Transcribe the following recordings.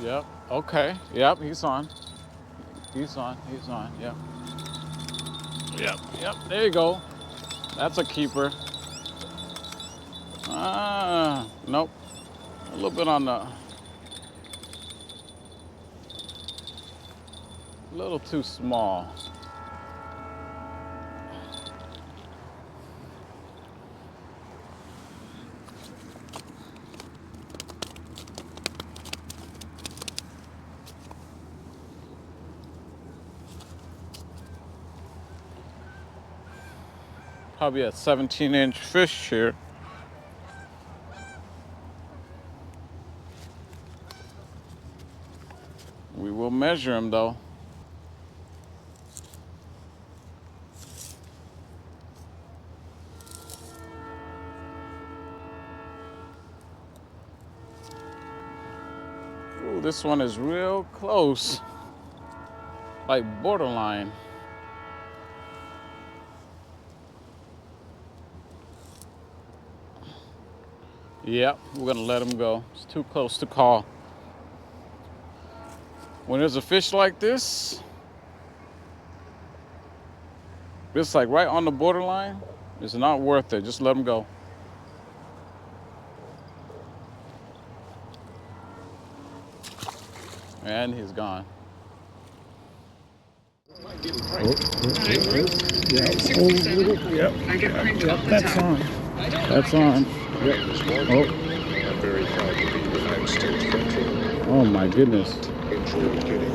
go. Yep. Okay. Yep. He's on. He's on. He's on. Yep. Yep. Yep. There you go. That's a keeper. Ah. Nope. A little bit on the. A little too small. Probably a 17-inch fish here. We will measure him though. Ooh, this one is real close, like borderline. Yep, we're gonna let him go. It's too close to call. When there's a fish like this, it's like right on the borderline. It's not worth it. Just let him go. And he's gone. Yep. That's on. That's on. Yep. Oh. I'm very proud to be United States veteran. Oh my goodness. Enjoy getting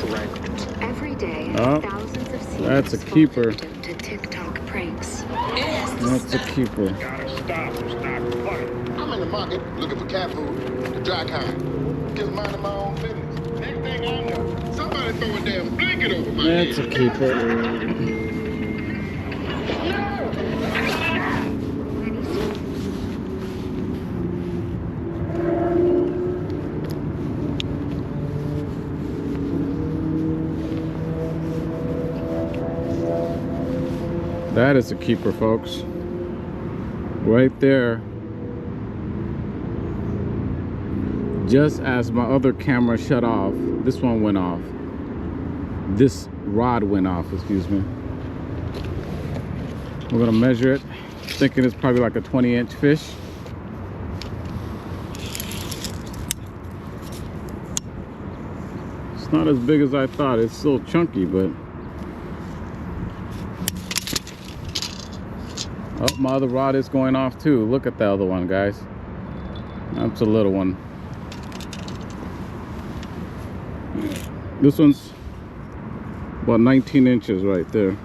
pranked. Every day, thousands of seals that's a keeper. To TikTok pranks. That's a keeper. Gotta stop. I'm in the market looking for cat food, the dry kind. Just minding my own business. Next thing I know, somebody throw a damn blanket over my head. That's a keeper. That is a keeper, folks. Right there. Just as my other camera shut off, this one went off. This rod went off, excuse me. We're gonna measure it. Thinking it's probably like a 20-inch fish. It's not as big as I thought. It's still chunky, but oh, my other rod is going off too. Look at the other one, guys. That's a little one. This one's about 19 inches right there.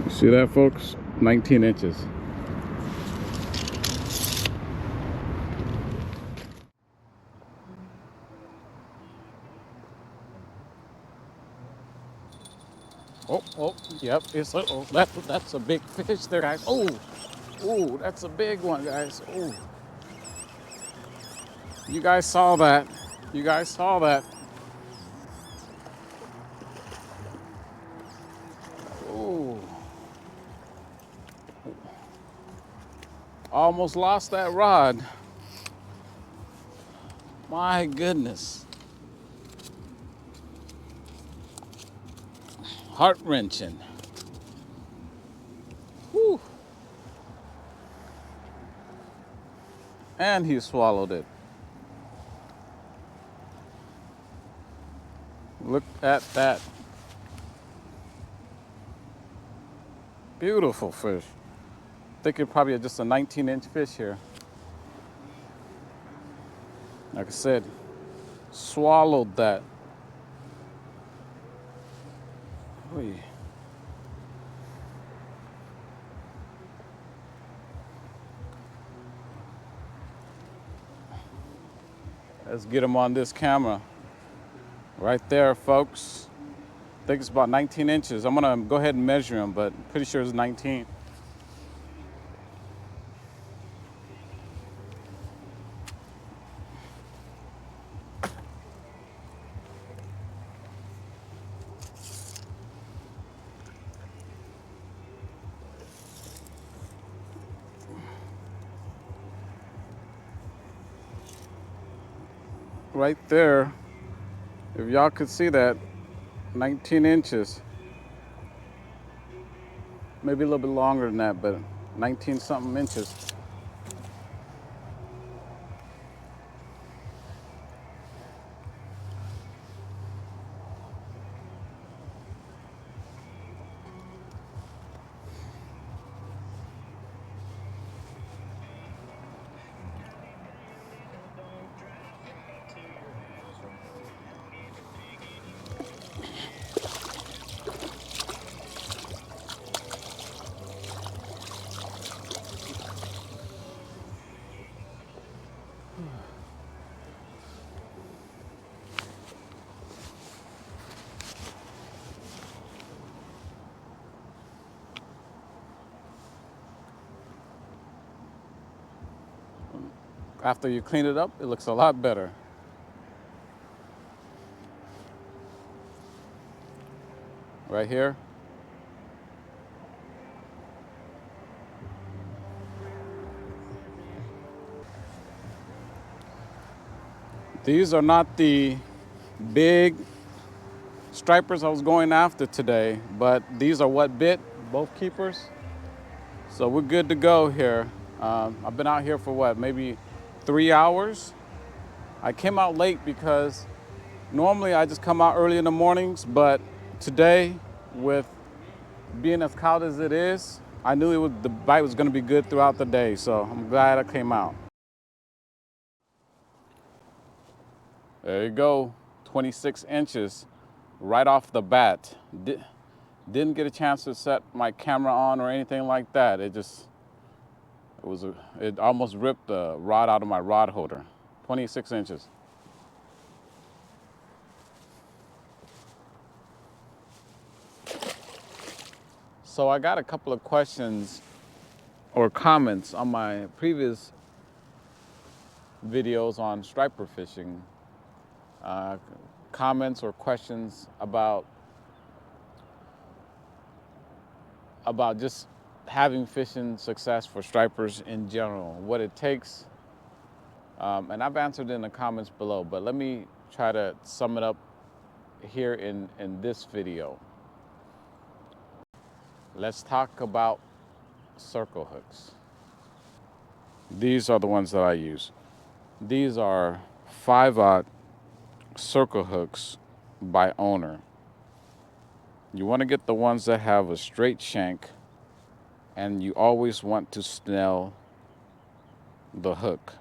You see that, folks? 19 inches. Oh, yep. It's a, oh, that's a big fish there, guys. Oh, that's a big one, guys. Oh, you guys saw that. You guys saw that. Oh, almost lost that rod. My goodness. Heart-wrenching. Whew. And he swallowed it. Look at that. Beautiful fish. I think it's probably just a 19-inch fish here. Like I said, swallowed that. Oy. Let's get him on this camera. Right there, folks. I think it's about 19 inches. I'm gonna go ahead and measure him, but I'm pretty sure it's 19. right there, if y'all could see that, 19 inches. Maybe a little bit longer than that, but 19 something inches. After you clean it up, it looks a lot better. Right here. These are not the big stripers I was going after today, but these are what bit, both keepers. So we're good to go here. I've been out here for what, maybe 3 hours? I came out late because normally I just come out early in the mornings, but today, with being as cold as it is, I knew the bite was gonna be good throughout the day, so I'm glad I came out. There you go, 26 inches right off the bat. Didn't get a chance to set my camera on or anything like that. It almost ripped the rod out of my rod holder. 26 inches. So I got a couple of questions or comments on my previous videos on striper fishing. Comments or questions about just having fishing success for stripers in general, what it takes. And I've answered in the comments below, but let me try to sum it up here in this video. Let's talk about circle hooks. These are the ones that I use. These are 5/0 circle hooks by Owner. You want to get the ones that have a straight shank, and you always want to snell the hook.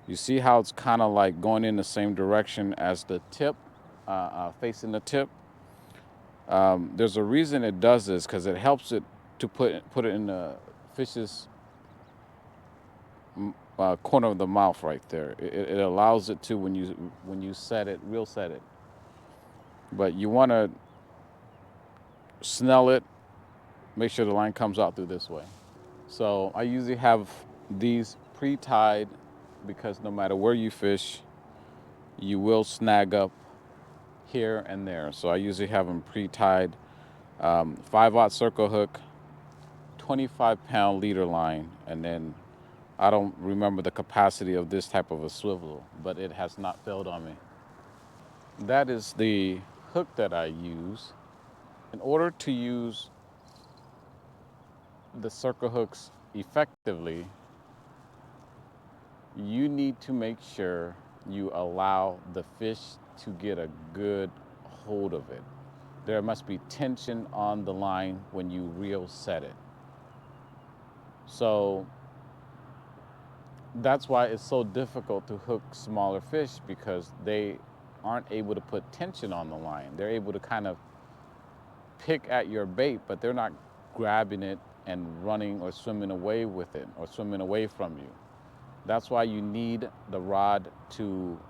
You see how it's kind of like going in the same direction as the tip, facing the tip? There's a reason it does this, because it helps it to put it in the fish's corner of the mouth right there. It allows it to, when you set it, reel set it. But you want to snell it, make sure the line comes out through this way. So I usually have these pre-tied, because no matter where you fish, you will snag up here and there. So I usually have them pre-tied. 5/0 circle hook, 25-pound leader line, and then I don't remember the capacity of this type of a swivel, but it has not failed on me. That is the hook that I use. In order to use the circle hooks effectively, you need to make sure you allow the fish to get a good hold of it. There must be tension on the line when you reel set it. So that's why it's so difficult to hook smaller fish, because they aren't able to put tension on the line. They're able to kind of pick at your bait, but they're not grabbing it and running or swimming away with it or swimming away from you. That's why you need the rod to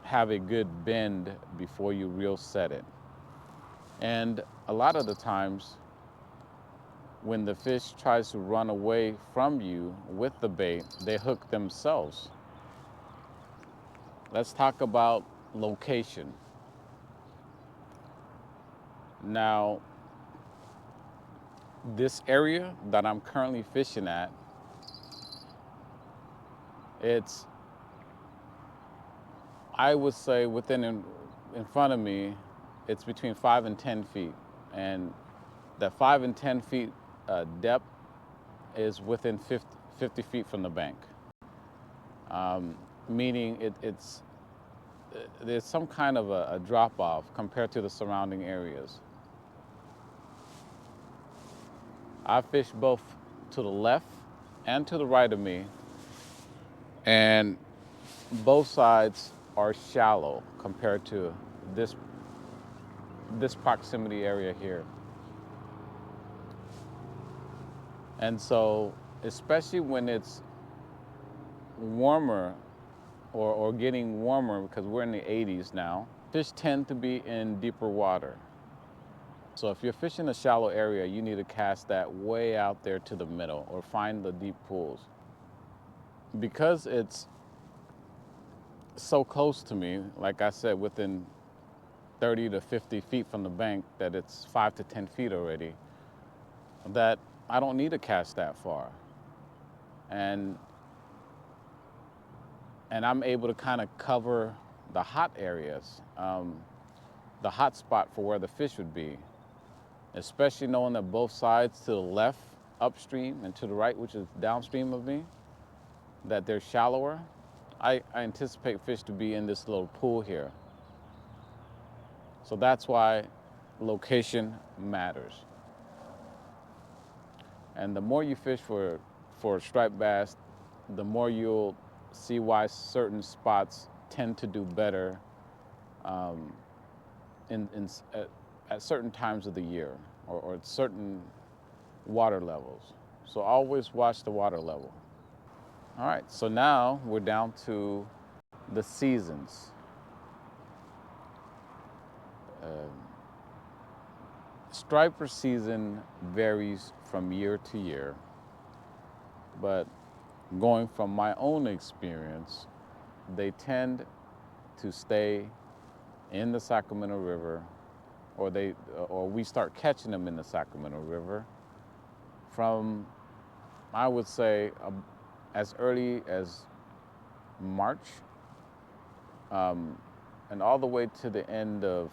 have a good bend before you reel set it. And a lot of the times when the fish tries to run away from you with the bait, they hook themselves. Let's talk about location. Now, this area that I'm currently fishing at, it's I would say in front of me, it's between 5 and 10 feet. And that 5 and 10 feet depth is within 50 feet from the bank. Meaning there's some kind of a drop off compared to the surrounding areas. I fish both to the left and to the right of me, and both sides are shallow compared to this proximity area here. And so, especially when it's warmer or getting warmer, because we're in the 80s now, fish tend to be in deeper water. So if you're fishing a shallow area, you need to cast that way out there to the middle or find the deep pools. Because it's so close to me, like I said, within 30 to 50 feet from the bank, that it's 5 to 10 feet already, that I don't need to cast that far. And I'm able to kind of cover the hot areas, the hot spot for where the fish would be, especially knowing that both sides to the left, upstream, and to the right, which is downstream of me, that they're shallower. I anticipate fish to be in this little pool here. So that's why location matters. And the more you fish for striped bass, the more you'll see why certain spots tend to do better at certain times of the year or at certain water levels. So always watch the water level. All right, so now we're down to the seasons. Striper season varies from year to year, but going from my own experience, they tend to stay in the Sacramento River, or we start catching them in the Sacramento River from, I would say, as early as March, and all the way to the end of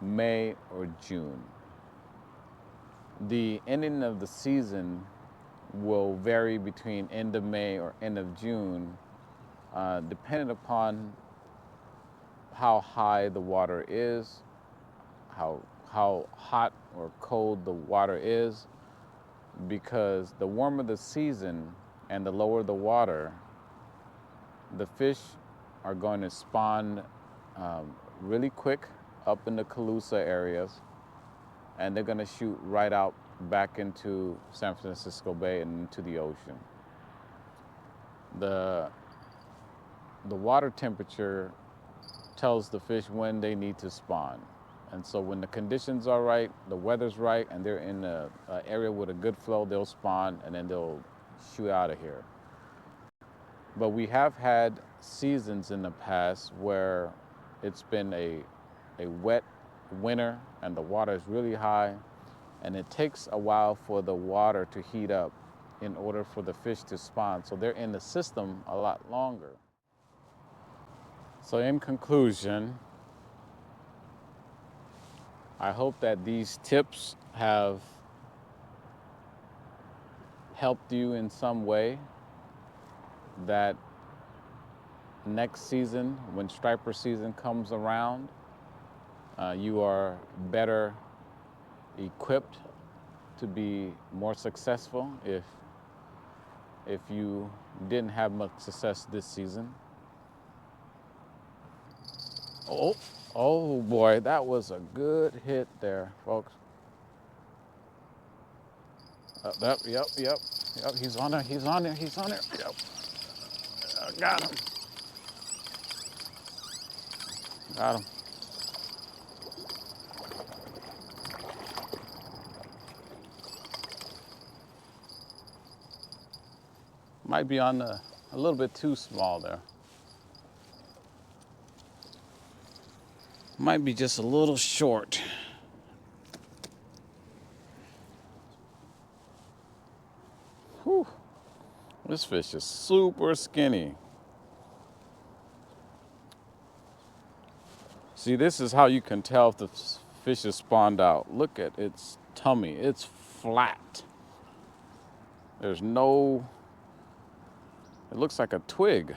May or June. The ending of the season will vary between end of May or end of June, depending upon how high the water is, how hot or cold the water is, because the warmer the season and the lower the water, the fish are going to spawn really quick up in the Calusa areas, and they're going to shoot right out back into San Francisco Bay and into the ocean. The water temperature tells the fish when they need to spawn. And so when the conditions are right, the weather's right, and they're in an area with a good flow, they'll spawn and then they'll shoot out of here. But we have had seasons in the past where it's been a wet winter and the water is really high, and it takes a while for the water to heat up in order for the fish to spawn. So they're in the system a lot longer. So in conclusion, I hope that these tips have helped you in some way, that next season, when striper season comes around, you are better equipped to be more successful if you didn't have much success this season. Oh boy, that was a good hit there, folks. Yep, he's on there, yep. Got him. Might be on a little bit too small there. Might be just a little short. Whew. This fish is super skinny. See, this is how you can tell if the fish is spawned out. Look at its tummy. It's flat. There's no, it looks like a twig.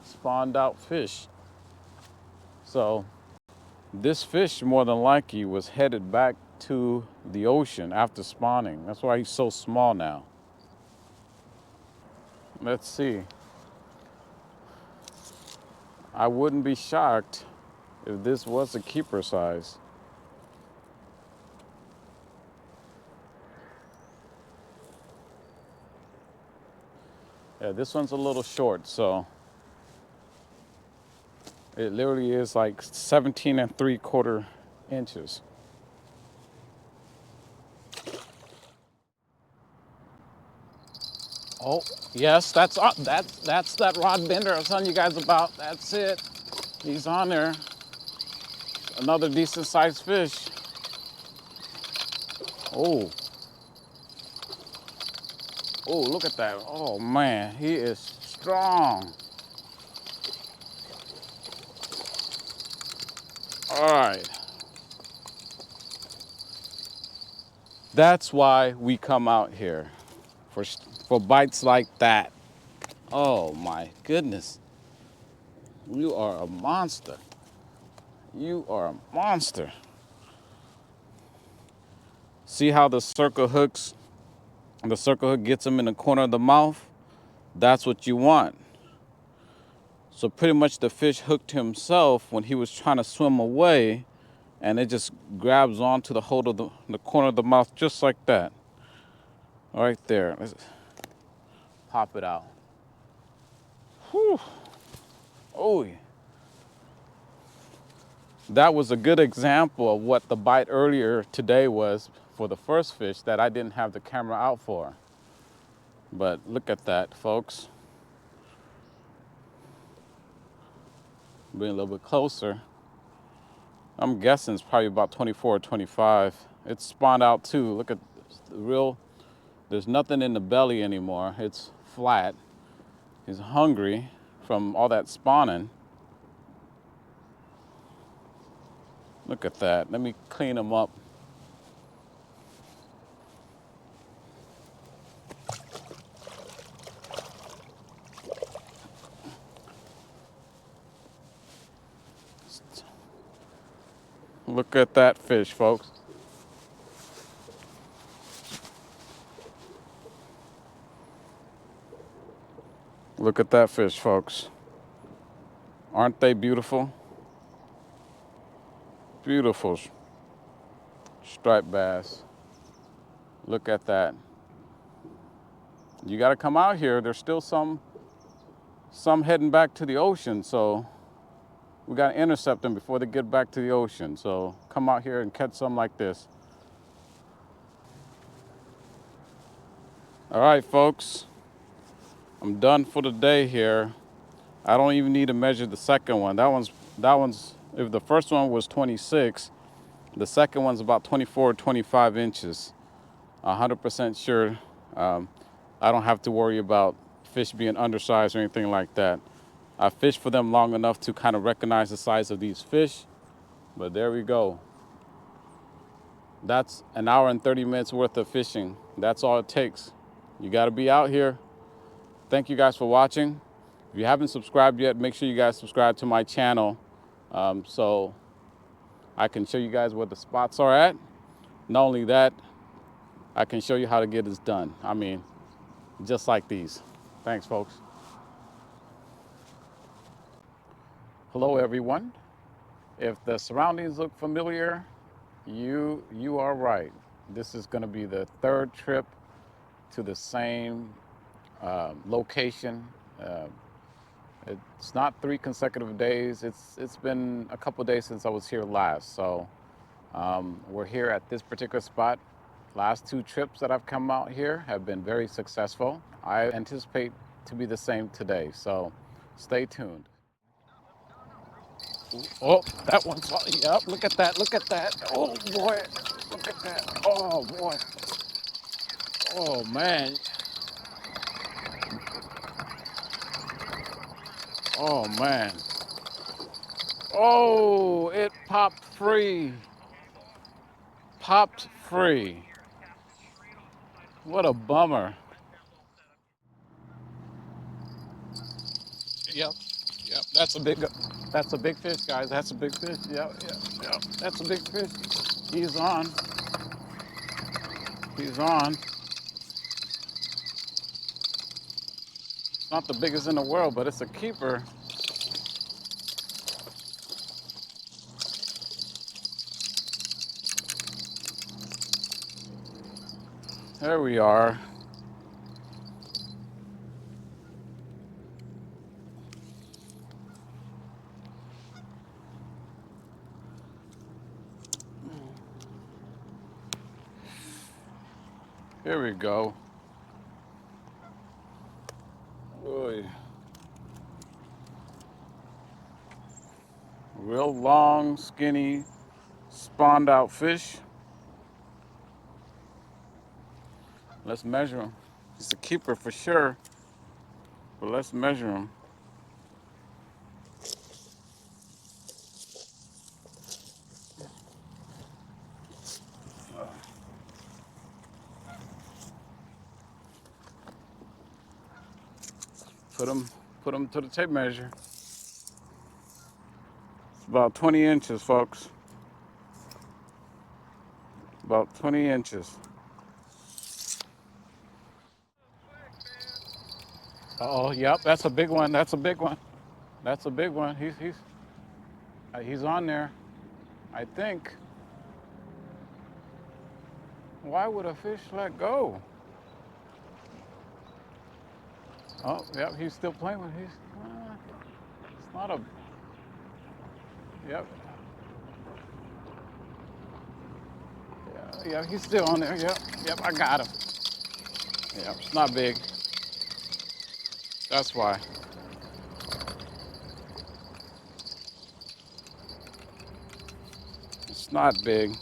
Spawned out fish. So this fish more than likely was headed back to the ocean after spawning. That's why he's so small now. Let's see. I wouldn't be shocked if this was a keeper size. Yeah, this one's a little short, so it literally is like 17 3/4 inches. Oh, yes, that's that rod bender I was telling you guys about. That's it. He's on there. Another decent sized fish. Oh. Oh, look at that. Oh man, he is strong. All right. That's why we come out here, for bites like that. Oh my goodness. You are a monster. You are a monster. See how the circle hooks, the circle hook gets him in the corner of the mouth? That's what you want. So pretty much the fish hooked himself when he was trying to swim away, and it just grabs onto the hold of the corner of the mouth just like that. Right there. Let's pop it out. Whew. Oh, that was a good example of what the bite earlier today was for the first fish that I didn't have the camera out for. But look at that, folks. Bring a little bit closer. I'm guessing it's probably about 24 or 25. It's spawned out too. Look at the real, there's nothing in the belly anymore. It's flat. He's hungry from all that spawning. Look at that. Let me clean him up. Look at that fish, folks. Look at that fish, folks. Aren't they beautiful? Beautiful striped bass. Look at that. You got to come out here. There's still some heading back to the ocean, so we got to intercept them before they get back to the ocean. So come out here and catch some like this. All right, folks. I'm done for the day here. I don't even need to measure the second one. That one's, if the first one was 26, the second one's about 24 or 25 inches. 100% sure. I don't have to worry about fish being undersized or anything like that. I fished for them long enough to kind of recognize the size of these fish, but there we go. That's an hour and 30 minutes worth of fishing. That's all it takes. You got to be out here. Thank you guys for watching. If you haven't subscribed yet, make sure you guys subscribe to my channel so I can show you guys where the spots are at. Not only that, I can show you how to get this done. I mean, just like these. Thanks, folks. Hello, everyone. If the surroundings look familiar, you are right. This is going to be the third trip to the same location. It's not 3 consecutive days. It's been a couple days since I was here last. So we're here at this particular spot. Last 2 trips that I've come out here have been very successful. I anticipate to be the same today. So stay tuned. Oh, that one's, yep, look at that, look at that. Oh boy, look at that. Oh boy. Oh man. Oh man. Oh, it popped free. Popped free. What a bummer. Yep. Yep. That's a big fish, guys. That's a big fish. Yep. Yep. Yep. That's a big fish. He's on. He's on. Not the biggest in the world, but it's a keeper. There we are. Here we go. Oy. Real long, skinny, spawned out fish. Let's measure him. He's a keeper for sure, but let's measure him. Put him to the tape measure. It's about 20 inches, folks. About 20 inches. Oh, yep, that's a big one. That's a big one. That's a big one. He's on there, I think. Why would a fish let go? Oh, yep, he's still playing with. It's not a. Yep. Yeah, he's still on there. Yep, yep, I got him. Yep, it's not big. That's why. It's not big.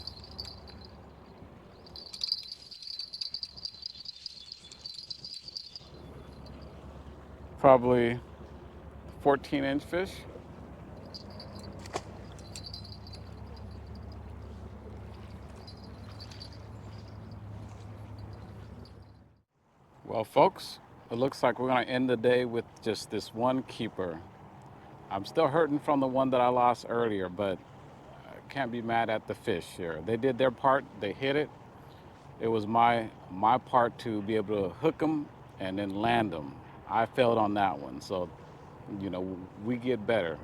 Probably 14-inch fish. Well, folks, it looks like we're gonna end the day with just this one keeper. I'm still hurting from the one that I lost earlier, but I can't be mad at the fish here. They did their part, they hit it. It was my part to be able to hook them and then land them. I failed on that one, so you know, we get better.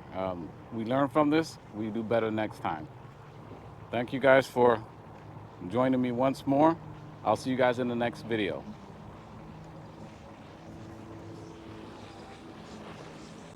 We learn from this, we do better next time. Thank you guys for joining me once more. I'll see you guys in the next video.